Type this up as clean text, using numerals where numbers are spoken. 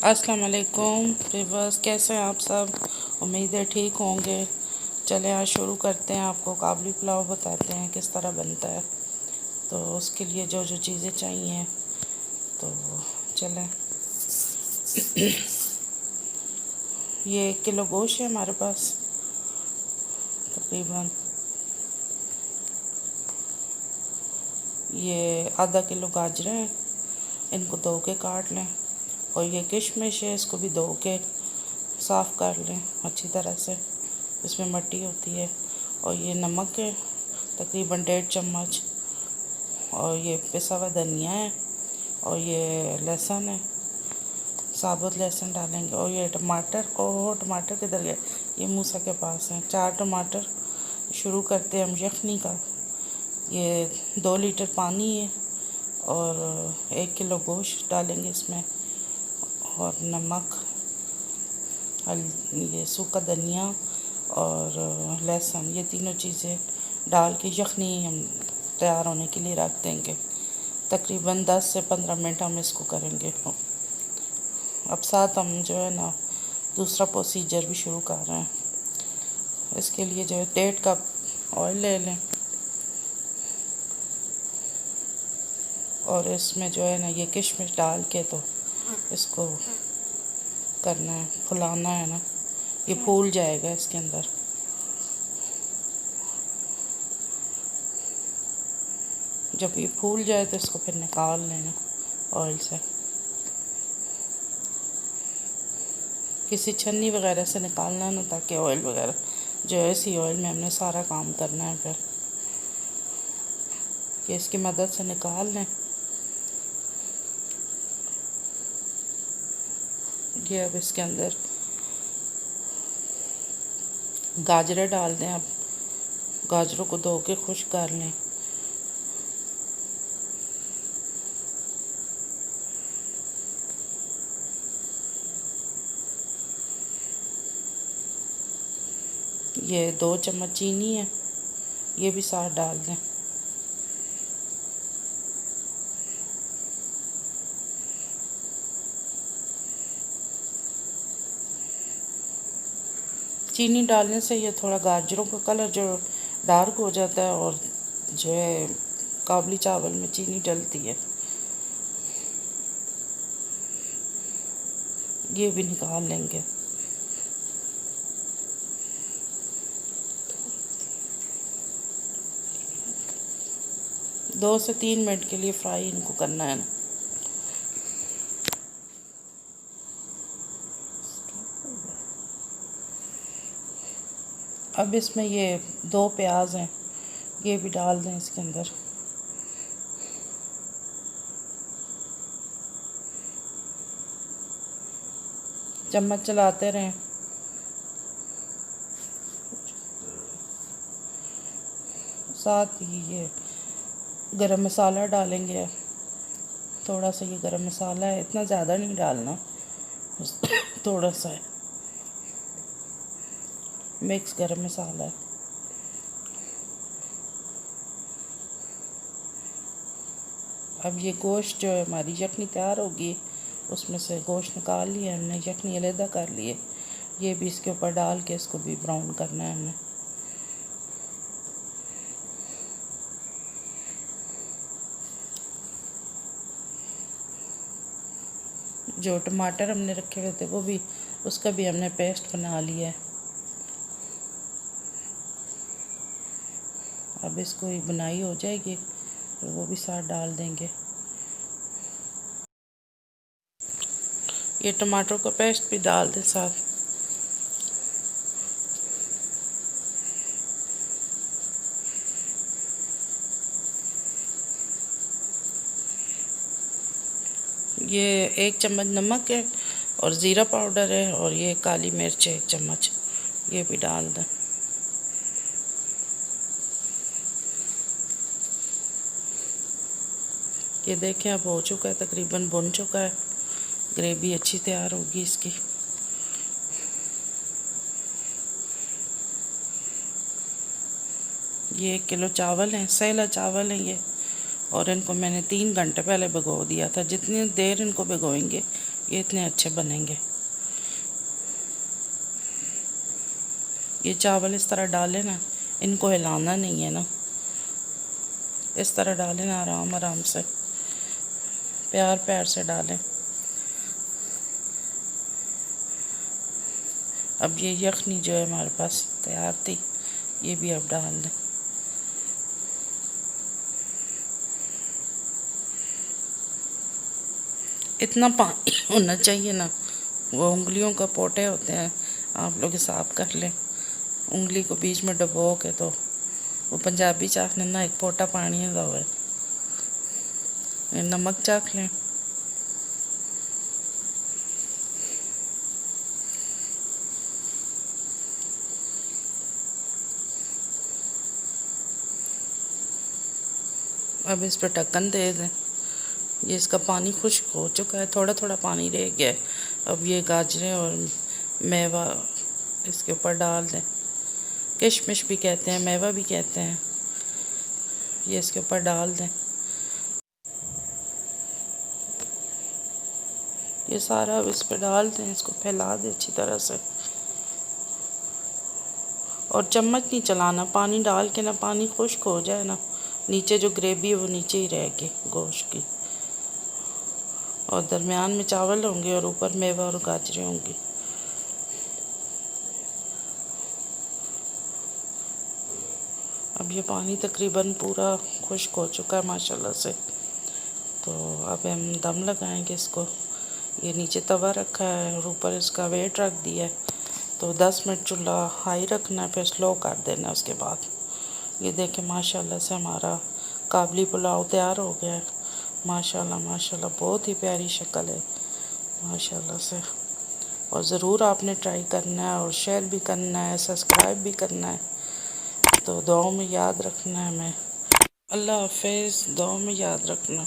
अस्सलाम वालेकुम व्यूअर्स, कैसे हैं आप सब। उम्मीद है ठीक होंगे। चले आज शुरू करते हैं। आपको काबुली पुलाव बताते हैं किस तरह बनता है। तो उसके लिए जो जो चीज़ें चाहिए तो चलें। ये 1 किलो गोश्त है हमारे पास तकरीबन। ये आधा किलो गाजरें हैं, इनको धो के काट लें। और ये किशमिश है, इसको भी धो के साफ़ कर लें अच्छी तरह से, इसमें मिट्टी होती है। और ये नमक है तकरीबन 1.5 चम्मच। और ये पिसा हुआ धनिया है। और ये लहसुन है, साबुत लहसुन डालेंगे। और ये टमाटर किधर गए, ये मूसा के पास हैं। 4 टमाटर। शुरू करते हैं हम यखनी का। ये 2 लीटर पानी है और 1 किलो गोश्त डालेंगे इसमें। और नमक, ये सूखा धनिया और लहसुन, ये तीनों चीज़ें डाल के यखनी हम तैयार होने के लिए रख देंगे। तकरीबन 10 से 15 मिनट हम इसको करेंगे। अब साथ हम जो है ना दूसरा प्रोसीजर भी शुरू कर रहे हैं। इसके लिए जो है 1.5 कप ऑयल ले लें। और इसमें जो है ना ये किशमिश डाल के तो इसको करना है, फुलाना है ना, ये फूल जाएगा इसके अंदर। जब ये फूल जाए तो इसको फिर निकाल लेना ऑयल से। किसी छन्नी वगैरह से निकालना ना, ताकि ऑयल वगैरह जो है इसी ऑयल में हमने सारा काम करना है। फिर ये इसकी मदद से निकाल लें। ये अब इसके अंदर गाजरें डाल दें। अब गाजरों को धो के खुश्क कर लें। ये 2 चम्मच चीनी है, ये भी साथ डाल दें। चीनी डालने से ये थोड़ा गाजरों का कलर जो डार्क हो जाता है, और जो है काबुली चावल में चीनी डलती है। ये भी निकाल लेंगे। दो से 3 मिनट के लिए फ्राई इनको करना है ना। अब इसमें ये 2 प्याज हैं, ये भी डाल दें इसके अंदर। चम्मच चलाते रहें। साथ ही ये गरम मसाला डालेंगे। थोड़ा सा ये गरम मसाला है, इतना ज़्यादा नहीं डालना, थोड़ा सा है, मिक्स गरम मसाला है। अब ये गोश्त जो है हमारी यखनी तैयार होगी, उसमें से गोश्त निकाल लिया हमने, यखनी अलहदा कर लिए। ये भी इसके ऊपर डाल के इसको भी ब्राउन करना है हमने। जो टमाटर हमने रखे हुए थे वो भी, उसका भी हमने पेस्ट बना लिया है। अब इसको बनाई हो जाएगी तो वो भी साथ डाल देंगे। ये टमाटर का पेस्ट भी डाल दें साथ। ये 1 चम्मच नमक है और ज़ीरा पाउडर है, और ये काली मिर्च है 1 चम्मच, ये भी डाल दें। ये देखें अब हो चुका है, तकरीबन भुन चुका है, ग्रेवी अच्छी तैयार होगी इसकी। ये 1 किलो चावल हैं, सैला चावल हैं ये, और इनको मैंने 3 घंटे पहले भिगो दिया था। जितनी देर इनको भिगोएंगे ये इतने अच्छे बनेंगे। ये चावल इस तरह डालें ना, इनको हिलाना नहीं है ना, इस तरह डालें ना, आराम आराम से, प्यार प्यार से डालें। अब ये यखनी जो है हमारे पास तैयार थी, ये भी अब डाल दें। इतना पानी होना चाहिए ना, वो उंगलियों का पोटे होते हैं, आप लोग हिसाब कर लें। उंगली को बीच में डबो के, तो वो पंजाबी चाखने ना एक पोटा पानी है हुआ है। नमक चाख लें। अब इस पर ढक्कन दे दें। ये इसका पानी खुश्क हो चुका है, थोड़ा थोड़ा पानी रह गया है। अब ये गाजरें और मेवा इसके ऊपर डाल दें। किशमिश भी कहते हैं, मेवा भी कहते हैं। ये इसके ऊपर डाल दें। ये सारा अब इस पर डाल दें, इसको फैला दें अच्छी तरह से, और चम्मच नहीं चलाना। पानी डाल के ना, पानी खुश्क हो जाए ना, नीचे जो ग्रेवी है वो नीचे ही रहेगी गोश्त की, और दरमियान में चावल होंगे और ऊपर मेवा और गाजरें होंगी। अब ये पानी तकरीबन पूरा खुश्क हो चुका है माशाल्लाह से। तो अब हम दम लगाएंगे इसको। ये नीचे तवा रखा है और ऊपर इसका वेट रख दिया है, तो 10 मिनट चूल्हा हाई रखना है, फिर स्लो कर देना है उसके बाद। ये देखें माशाल्लाह से हमारा काबली पुलाव तैयार हो गया है। माशाल्लाह माशाल्लाह, बहुत ही प्यारी शक्ल है माशाल्लाह से। और ज़रूर आपने ट्राई करना है, और शेयर भी करना है, सब्सक्राइब भी करना है। तो दुआओं में याद रखना है हमें। अल्लाह हाफ़िज़, दुआओं में याद रखना।